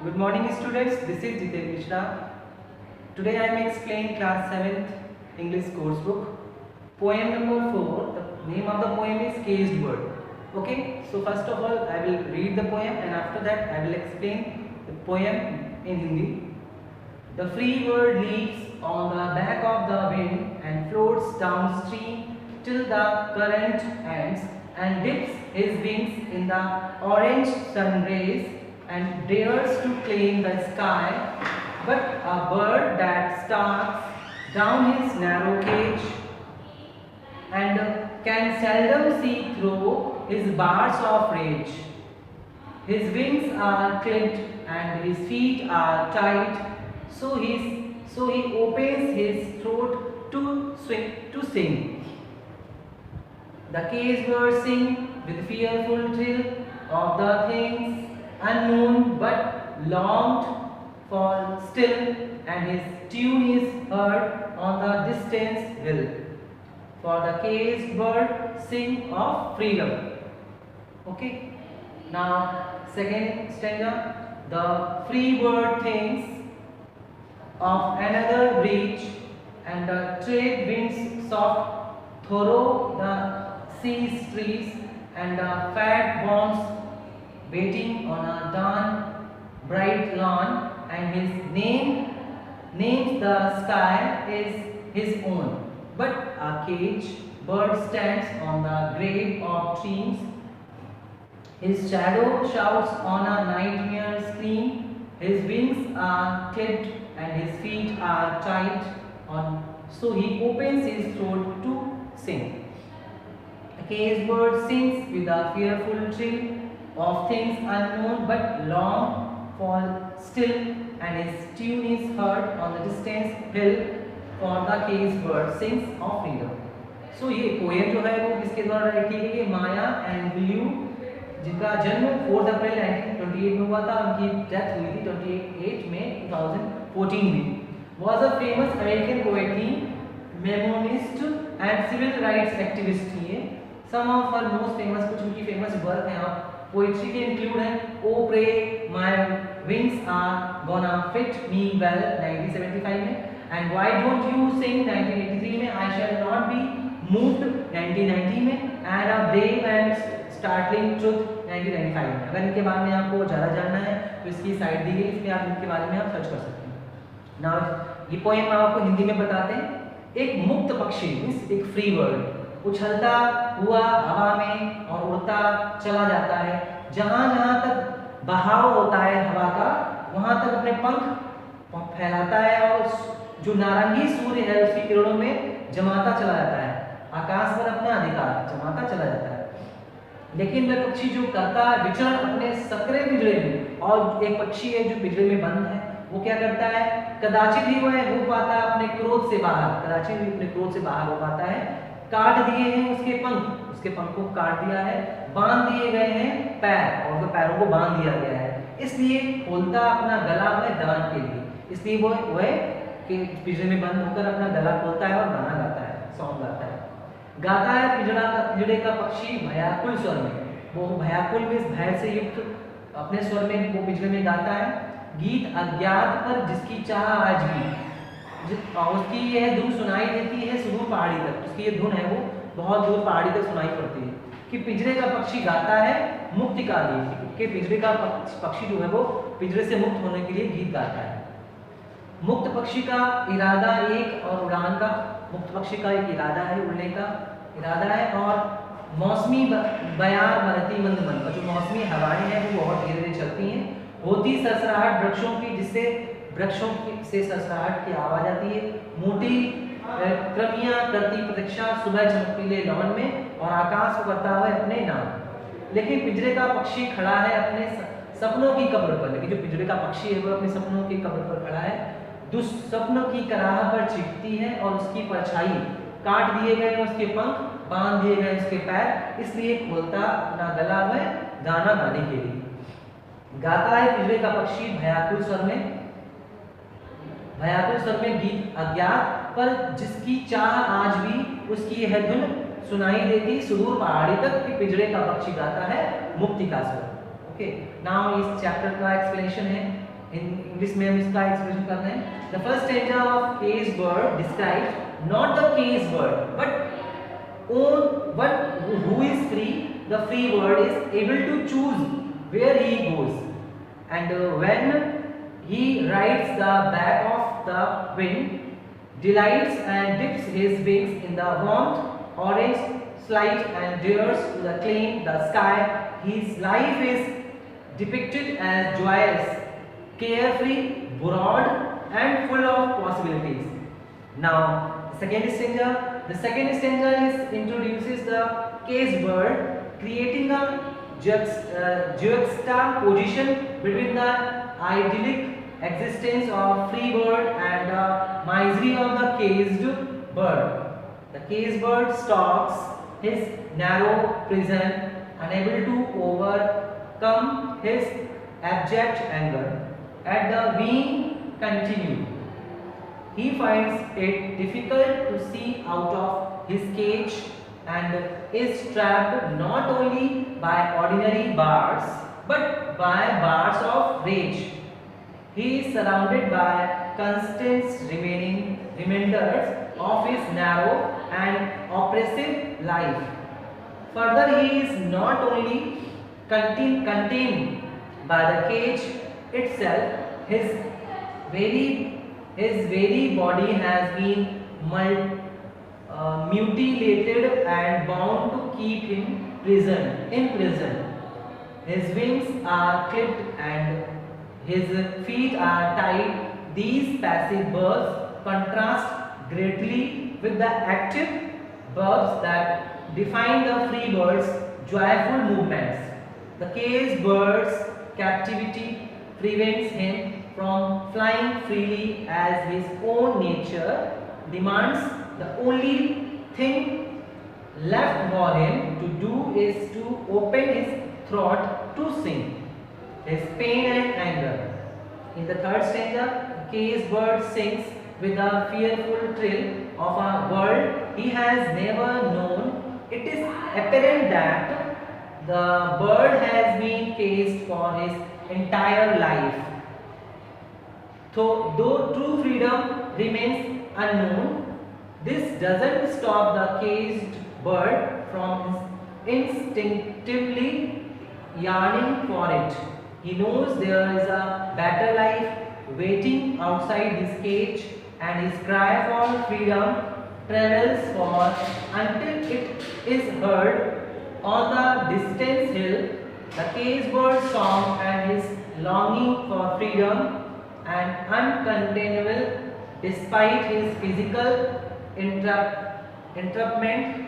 Good morning students, this is Jiten Mishra. Today I am explaining class 7th English course book. Poem number 4, the name of the poem is Caged Bird. Okay, so first of all I will read the poem and after that I will explain the poem in Hindi. The free bird leaps on the back of the wind and floats downstream till the current ends and dips his wings in the orange sun rays and dares to claim the sky, but a bird that starts down his narrow cage and can seldom see through his bars of rage. His wings are clipped and his feet are tight, so he opens his throat to sing. The caged bird sing with fearful thrill of the things unknown but longed for still, and his tune is heard on the distant hill. For the caged bird sing of freedom. Okay. Now second stanza. The free bird thinks of another breach, and the trade winds soft through the sea's trees, and the fat bombs waiting on a dawn bright lawn, and his names the sky is his own. But a caged bird stands on the grave of dreams. His shadow shouts on a nightmare scream. His wings are clipped and his feet are tight on, so he opens his throat to sing. The caged bird sings with a fearful thrill of things unknown but long for still, and his tune is heard on the distant hill. For the caged bird sings of freedom. So ये poem जो है वो किसके द्वारा लिखी गई है? माया and विल्यू, जिनका जन्म 4 अप्रैल 1928 में हुआ था, उनकी डेथ हुई थी 28 मई 2014 में. Was a famous American poet थी, मेमोनिस्ट एंड सिविल राइट्स एक्टिविस्ट थी ये. Some of her most famous, कुछ उनकी फेमस वर्क हैं आप पोइट्री के इंक्लूड हैं O pray my wings are gonna fit me well 1975 में, and why don't you sing 1983 में, I shall not be moved 1990 में, and a brave and startling truth 1995 में. अगर इनके बारे में आपको ज़्यादा जानना है तो इसकी साइट दी गई, इसमें आप इनके बारे में आप सर्च कर सकते हैं. नाउ ये पोएम हम आपको हिंदी में बताते हैं. एक मुक्त पक्षी मींस एक फ्री बर्ड उछलता हुआ हवा में और उड़ता चला जाता है. जहां जहां तक बहाव होता है हवा का, वहां तक अपने पंख फैलाता है और जो नारंगी सूर्य है उसकी किरणों में जमाता चला जाता है. आकाश पर अपना अधिकार जमाता चला जाता है. लेकिन वह पक्षी जो करता है विचरण अपने सकरे पिंजरे में, और एक पक्षी है जो पिंजरे में बंद है, वो क्या करता है? कदाचित ही वह हो पाता है अपने क्रोध से बाहर, कदाचित ही अपने क्रोध से बाहर हो पाता है. काट दिए हैं उसके पंख, उसके पंख को काट दिया है. बांध दिए गए हैं पैर, और उसके पैरों को बांध दिया गया है. इसलिए खोलता अपना गला वह दान के लिए, इसलिए वह के पिंजरे में बंद होकर अपना गला खोलता है और गाना गाता है, सॉन्ग गाता है. गाता है पिंजरे का पक्षी भयाकुल स्वर में. वो भयाकुल में भय से युक्त अपने स्वर में वो पिंजरे में गाता है. गीत अज्ञात पर जिसकी चाह आज भी, उसकी यह धुन सुनाई देती है सुदूर पहाड़ी तक. उसकी ये धुन है वो बहुत दूर पहाड़ी तक सुनाई पड़ती है. कि पिंजरे का पक्षी गाता है मुक्ति का गीत, कि पिंजरे का पक्षी जो है वो पिंजरे से मुक्त होने के लिए गीत गाता है. मुक्त पक्षी का इरादा एक और उड़ान का, मुक्त पक्षी का एक इरादा है, उड़ने का इरादा है. और मौसमी बयार बहती मंद मंद, जो मौसमी हवाएं हैं वो बहुत धीरे धीरे चलती हैं. होती सरसराहट वृक्षों की, जिससे वृक्षों से सरसराहट की आवाज आती है. मोटी क्रमियां करती प्रतीक्षा सुबह चमकीले लवन में, और आकाश को करता हुआ अपने नाम. लेकिन पिंजरे का पक्षी खड़ा है अपने सपनों की कब्र पर. लेकिन जो पिंजरे का पक्षी है वो अपने सपनों की कब्र पर खड़ा है. दुस्सपनों की कराह पर चिपकती है और उसकी परछाई. काट दिए गए उसके पंख, बांध दिए गए उसके पैर, इसलिए खोलता अपना गला वह गाना गाने के लिए. गाता है पिंजरे का पक्षी भयाकुल स्वर में, भयाकुल स्वर में गीत अज्ञात पर जिसकी चाह आज भी, उसकी यह धुन सुनाई देती सुदूर पहाड़ी तक. कि पिंजरे का पक्षी गाता है मुक्ति का स्वर. ओके, नाउ इस चैप्टर का एक्सप्लेनेशन है. इन इंग्लिश में हम इसका एक्सप्रेशन करते हैं. The first stanza of caged bird describes not the caged bird but who is free. The free bird is able to choose where he goes, and when he rides the back of the wind, delights and dips his wings in the warmth, orange light, and dares to claim the sky. His life is depicted as joyous, carefree, broad, and full of possibilities. Now, the second stanza introduces the caged bird, creating a juxtaposition between the idyllic existence of free bird and the misery of the caged bird. The caged bird stalks his narrow prison, unable to overcome his abject anger at the being continued. He finds it difficult to see out of his cage and is trapped not only by ordinary bars but by bars of rage. He is surrounded by constant reminders of his narrow and oppressive life. Further, he is not only contained by the cage itself, his very body has been mutilated and bound to keep him in prison. His wings are clipped and his feet are tied. These passive birds contrast greatly with the active birds that define the free bird's joyful movements. The caged bird's captivity prevents him from flying freely, as his own nature demands. The only thing left for him to do is to open his throat to sing his pain and anger. In the third stanza, the caged bird sings with a fearful trill of a world he has never known. It is apparent that the bird has been caged for his entire life. Though true freedom remains unknown, this doesn't stop the caged bird from instinctively yearning for it. He knows there is a better life waiting outside his cage, and his cry for freedom travels far until it is heard on the distant hill. The caged bird's song and his longing for freedom and uncontainable despite his physical entrapment.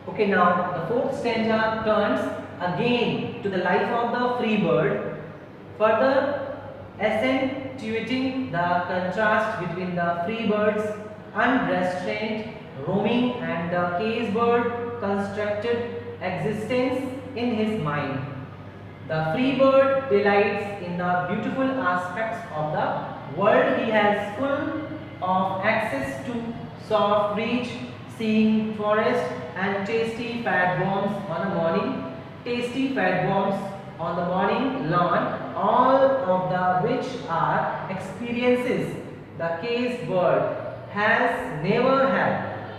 Okay, now the fourth stanza turns again to the life of the free bird, further accentuating the contrast between the free bird's unrestrained roaming and the caged bird constructed existence in his mind. The free bird delights in the beautiful aspects of the world. He has full of access to soft breeze, seeing forest, and tasty fat worms on the morning lawn, all of the which are experiences the caged bird has never had.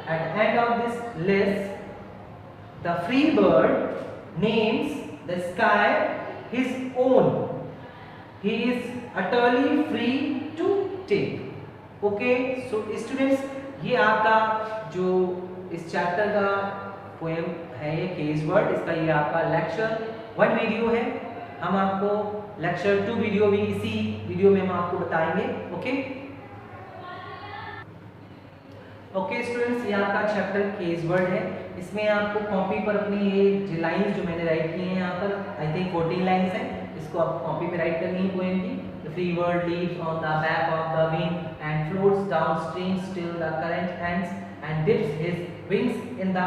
At the end of this list, the free bird names the sky his own. He is utterly free to take. Okay, so students, ये आपका जो इस chapter का poem है ये cage word, इसका ये आपका लेक्चर 1 वीडियो है. हम आपको लेक्चर 2 वीडियो भी इसी वीडियो में हम आपको बताएंगे. ओके स्टूडेंट्स, ये आपका चैप्टर केज वर्ड है. इसमें आपको कॉपी पर अपनी ये लाइंस जो मैंने राइट की हैं यहाँ पर आई थिंक 14 लाइंस हैं, इसको आप कॉपी पे राइट करनी है पोएम की. The free bird leaps on the back of the wind and floats downstream till the current ends and dips his wings in the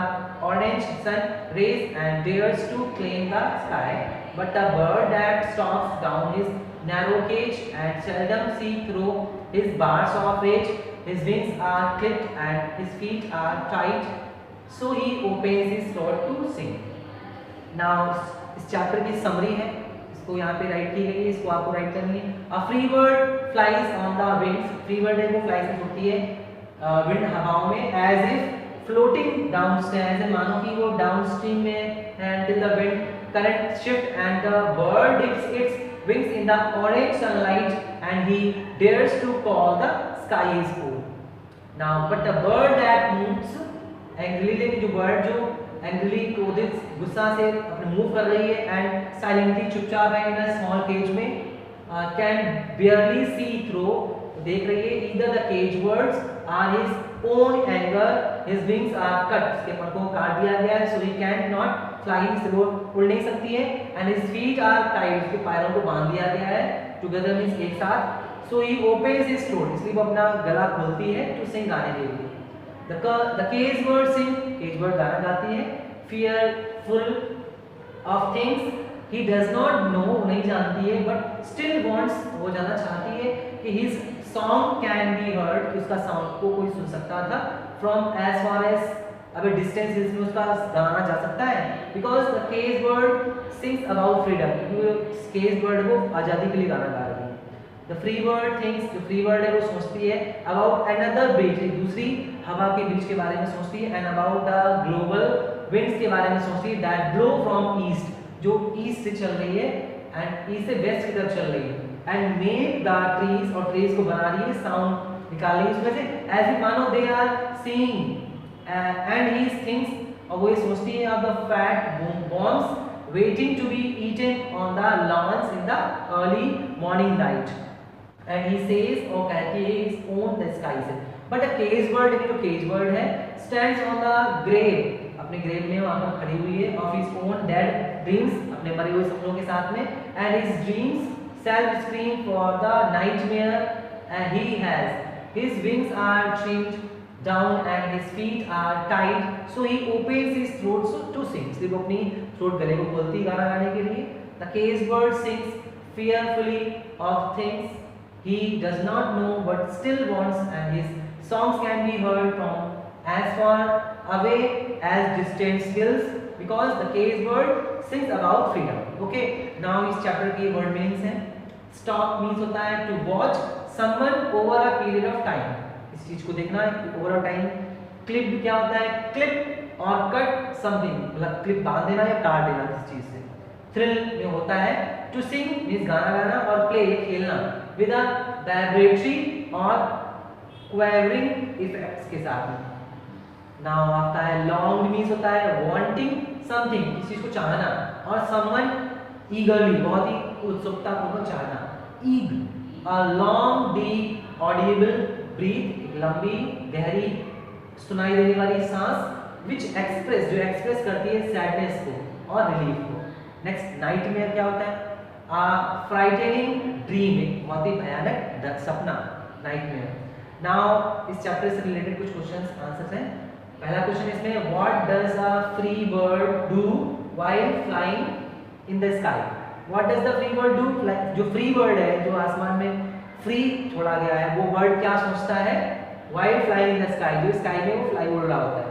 orange sun rays and dares to claim the sky. But the bird that stalks down his narrow cage and seldom sees through his bars of rage, his wings are clipped and his feet are tied, so he opens his throat to sing. Now इस chapter की summary है, इसको यहाँ पे right की गई है, इसको आपको राइट करनी है। A free bird flies on the winds, free bird है वो फ्लाई से उड़ती है विंड हवाओं में, एज इफ फ्लोटिंग डाउनस्ट्रीम, ऐसे मानो कि वो डाउनस्ट्रीम में है, until the wind current shift and the bird dips its wings in the orange sunlight and he dares to call the sky is full. Now but the bird that moves angrily, लेकिन जो bird जो angrily क्रोधित गुस्सा से अपने move कर रही है एंड साइलेंटली चुपचाप है इन अ स्मॉल केज में, कैन बियरली सी थ्रू, देख रही है, either the cage birds are his own anger, his wings are cut, इसके पंखों को काट दिया गया है, so he can not fly, से वो उड़ नहीं सकती है, and his feet are tied, उसके पैरों को बांध दिया गया है, टुगेदर मींस एक साथ, सो ही ओपन्स हिज थ्रोट, इसलिए वो अपना गला खोलती है टू सिंग गाने के लिए। The cage bird sing, cage bird गाना गाती है, fearful of things he does not know, नहीं जानती है, but still wants, वो जानना चाहती है कि his song can be heard, कि उसका साउंड को कोई सुन सकता था, from as far as, अबे डिस्टेंस इसमें उसका गाना जा सकता है, because the cage bird sings about freedom, क्योंकि cage bird वो आज़ादी के लिए गाना गा रही है। The free bird thinks, जो free bird है वो सोचती है about another breeze, एक दूसरी हवा के बीच के बारे में सोचती है, and about the global winds के बारे में सोचती है that blow from east, जो ईस्ट से चल रही है and ईस्ट से वेस्ट की तरफ चल रही है, and make the trees, और trees को बना रही है, साउंड निकाल रही है उसमें से, as if मानो they are singing, and he thinks, और वो ये सोचती है of the fat bombs waiting to be eaten on the lawns in the early morning light, and he says, और कहती है his own the sky से, but a cage bird, जो cage bird है, stands on the grave, अपने grave में वहाँ पर खड़ी हुई है, of his own dead dreams, अपने मरे हुए सपनों के साथ में, and his dreams self scream for the nightmare, and he has, his wings are trimmed down and his feet are tied, so he opens his throat to sing, सिर्फ अपनी throat गले को खोलती गाना गाने के लिए। The cage bird sings fearfully of things he does not know but still wants, and his songs can be heard from as far away as distant hills, because the cage bird sings about freedom. Okay, now इस chapter की word meanings हैं। Stalk means होता है to watch someone over a period of time, इस चीज को देखना है over a time। Clip क्या होता है, clip और cut something, मतलब clip बांध देना या काट देना किसी चीज से। Thrill में होता है to sing means गाना गाना, और play खेलना with a vibratory और quavering effects के साथ में। Now आता है longed means होता है wanting something, किसी चीज को चाहना, और someone eagerly, बहुत ही उत्सुकता पूर्वक चाहना। Eager, a long deep audible breath, एक लंबी गहरी सुनाई देने वाली सांस, which express, जो एक्सप्रेस करती है सैडनेस को और रिलीफ को। नेक्स्ट नाइटमेयर क्या होता है, फ्राइटनिंग ड्रीम, एक बहुत ही भयानक सपना, नाइटमेयर। नाउ इस चैप्टर से रिलेटेड कुछ क्वेश्चंस आंसर्स हैं। पहला क्वेश्चन इसमें, what does a free bird do while flying in the sky, what does the free bird do, जो फ्री बर्ड है जो आसमान में फ्री छोड़ा गया है, वो बर्ड क्या सोचता है, while flying in the sky, जो स्काई में वो फ्लाई उड़ रहा होता है।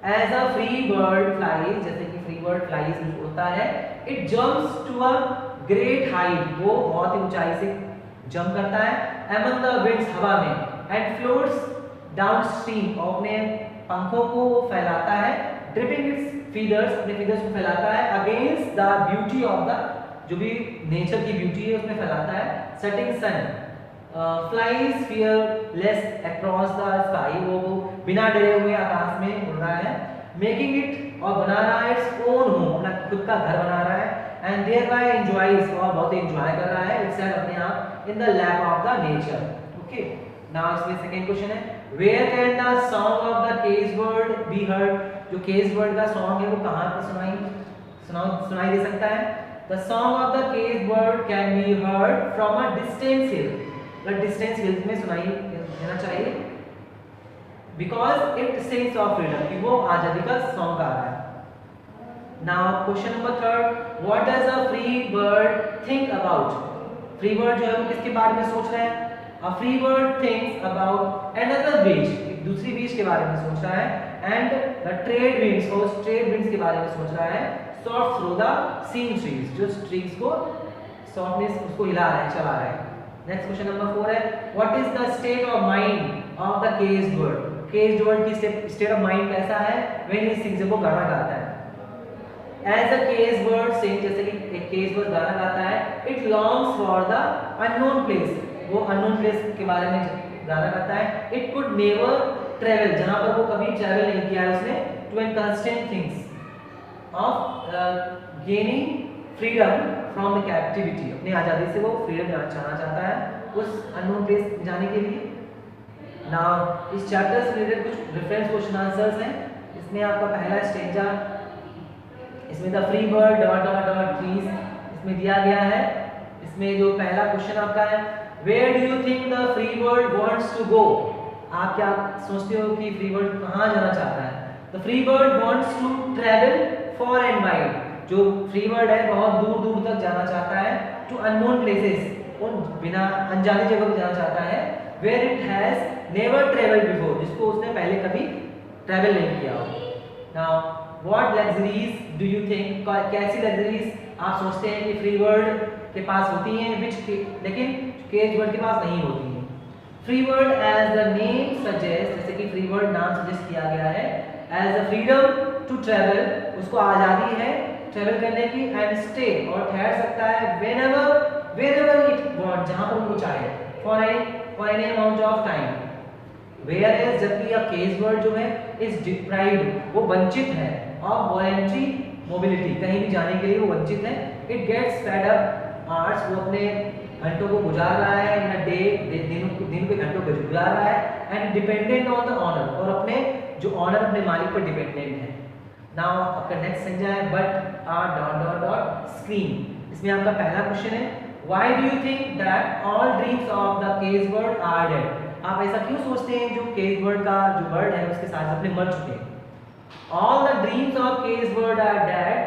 as a free bird flies, जैसे कि free bird flies उड़ता है, it jumps to a great height, वो बहुत ही ऊंचाई से जंप करता है, among the winds, हवा में, and floats downstream, और अपने पंखों को फैलाता है, dripping its feathers, अपने feathers को फैलाता है, against the beauty of the, जो भी नेचर की ब्यूटी है उसमें फैलाता है, setting sun, flies fearless across the sky, वो बिना डरे हुए आकाश में उड़ रहा है, making it, और बना रहा है its own home, अपना खुद का घर बना रहा है, and thereby enjoys, और बहुत एंजॉय कर रहा है itself, अपने आप, in the lap of the nature. Okay, now इसमें सेकंड क्वेश्चन है, where can the song of the cage bird be heard, जो cage bird का सॉन्ग है वो कहाँ पर सुनाई दे सकता है। The song of the cage bird can be heard from a distant hill, but distant hills में सुनाई देना चाहिए, because it sings of freedom, कि वो आजादी का सॉन्ग गा रहा है। Now question number third, what does a free bird think about, free bird जो है वो किसके बारे में सोच रहा है, a free bird thinks about another beach, एक दूसरी बीच के बारे में सोच रहा है, and the trade winds, और trade winds के बारे में सोच रहा है, soft through the seen trees, जो ट्रीज को सॉफ्टनेस उसको हिला रहे हैं, चला रहे हैं। नेक्स्ट क्वेश्चन नंबर 4 है what is the state of mind of the caged bird. Caged bird की स्टेट ऑफ माइंड कैसा है व्हेन ही सिंग्स, वो गाना गाता है। एज अ केज्ड बर्ड सिंग, जैसे कि एक केज्ड बर्ड गाना गाता है, it longs for the unknown place, वो अननोन प्लेस के बारे में गाना गाता है। इट कुड नेवर ट्रेवल, जहां पर वो कभी ट्रेवल नहीं किया है उसने, to an constant things of gaining freedom from the captivity, अपनी आजादी से वो फ्रीडम चाहना चाहता है उस अननोन प्लेस जाने के लिए। नाउ इस चैप्टर से रिलेटेड कुछ रेफरेंस क्वेश्चन आंसर्स हैं। इसमें आपका पहला स्टेंजा, इसमें the free bird dot dot dot trees इसमें दिया गया है। इसमें जो पहला क्वेश्चन आपका है where do you think the free bird wants to go, आप क्या सोचते हो कि फ्री बर्ड कहाँ जाना चाहता है। The free bird wants to travel far and wide, जो फ्री बर्ड है बहुत दूर दूर तक जाना चाहता है, टू अननोन प्लेसेस, उन बिना अनजानी जगह पर जाना चाहता है, where it has never travelled before, जिसको उसने पहले कभी ट्रैवल नहीं किया हो। Now what luxuries do you think, कैसी लग्जरीज आप सोचते हैं कि फ्री बर्ड के पास होती हैं, लेकिन केज बर्ड के पास नहीं होती हैं। Free bird as the name suggest, जैसे कि फ्री बर्ड नाम सजेस्ट किया गया है, as the freedom to travel, उसको आज़ादी है ट्रैवल करने की, एंड स्टे, और ठहर सकता है, wherever it want, जहां पर वो चाहे, for any amount of time, whereas जबकि यह केज बर्ड जो है is deprived, वो वंचित है, of voluntary mobility, कहीं भी जाने के लिए वो वंचित है। it gets fed up hours, वो अपने घंटों को गुजार रहा है, या दिन के घंटों को गुजार रहा है, and dependent on the owner, और अपने जो ऑनर अपने मालिक पर डिपेंडेंट है। नाउ आपका नेक्स्ट संज्ञा है but R dot dot dot screen. इसमें आपका पहला क्वेश्चन है why do you think that all dreams of the cage bird are dead, आप ऐसा क्यों सोचते हैं जो केज बर्ड का जो बर्ड है उसके साथ अपने मर चुके हैं। All the dreams of cage bird are dead,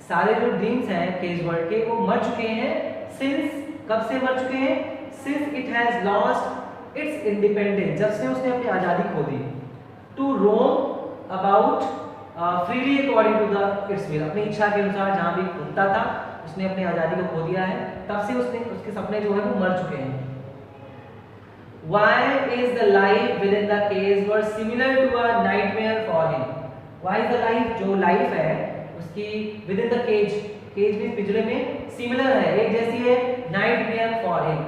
सारे जो ड्रीम्स हैं केज बर्ड के वो मर चुके हैं। सिंस, कब से मर चुके हैं, since it has lost its independence, जब से उसने अपनी आजादी खो दी। To roam about freely according to the its will, अपनी इच्छा के अनुसार जहां भी घूमता था उसने अपनी आजादी को खो दिया है, तब से उसके सपने जो है वो मर चुके हैं। Why is the life within the cage bird similar to a nightmare for him? Why is the life, जो लाइफ है उसकी within the cage, केज में पिंजरे में सिमिलर है, एक जैसी है, nightmare for him,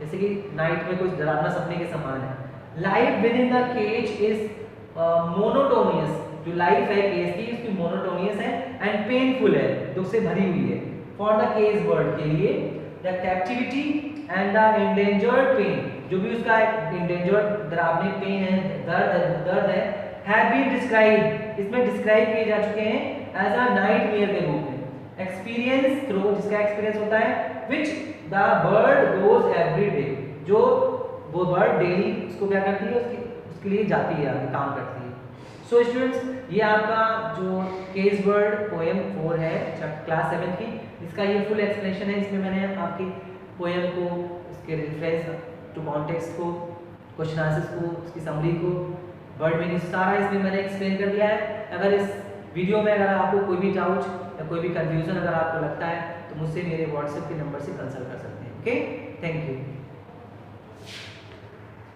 जैसे कि नाइट में कुछ डरावना सपने के समान है। Life within the cage is monotonous, जो लाइफ है केज की उसकी मोनोटोनियस है, एंड पेनफुल है, दुख से भरी हुई है। फॉर द केज बर्ड के लिए the captivity and the endangered pain, जो भी उसका एंडेंजर्ड डरावनी पेन है, दर्द है, हैव बीन डिस्क्राइब, इसमें डिस्क्राइब किए जा चुके हैं एज अ नाइटमेयर के रूप में। एक्सपीरियंस थ्रू, जिसका एक्सपीरियंस होता है, which the bird goes every day, जो वो बर्ड डेली उसको क्या करती है, उसके लिए जाती है, काम करती है। सो स्टूडेंट्स, ये आपका जो केज बर्ड पोएम 4 है क्लास 7 की, इसका ये फुल एक्सप्लेनेशन है। इसमें मैंने आपकी पोएम को, उसके रेफरेंस टू कॉन्टेक्स्ट को, क्वेश्चन आंसर्स को, उसकी समरी को, वर्ड मीनिंग सारा इसमें मैंने एक्सप्लेन कर दिया है। अगर इस वीडियो में अगर आपको कोई भी डाउट या कोई भी कंफ्यूजन अगर आपको लगता है तो मुझसे मेरे व्हाट्सएप के नंबर से कंसल्ट कर सकते हैं। Okay, thank you.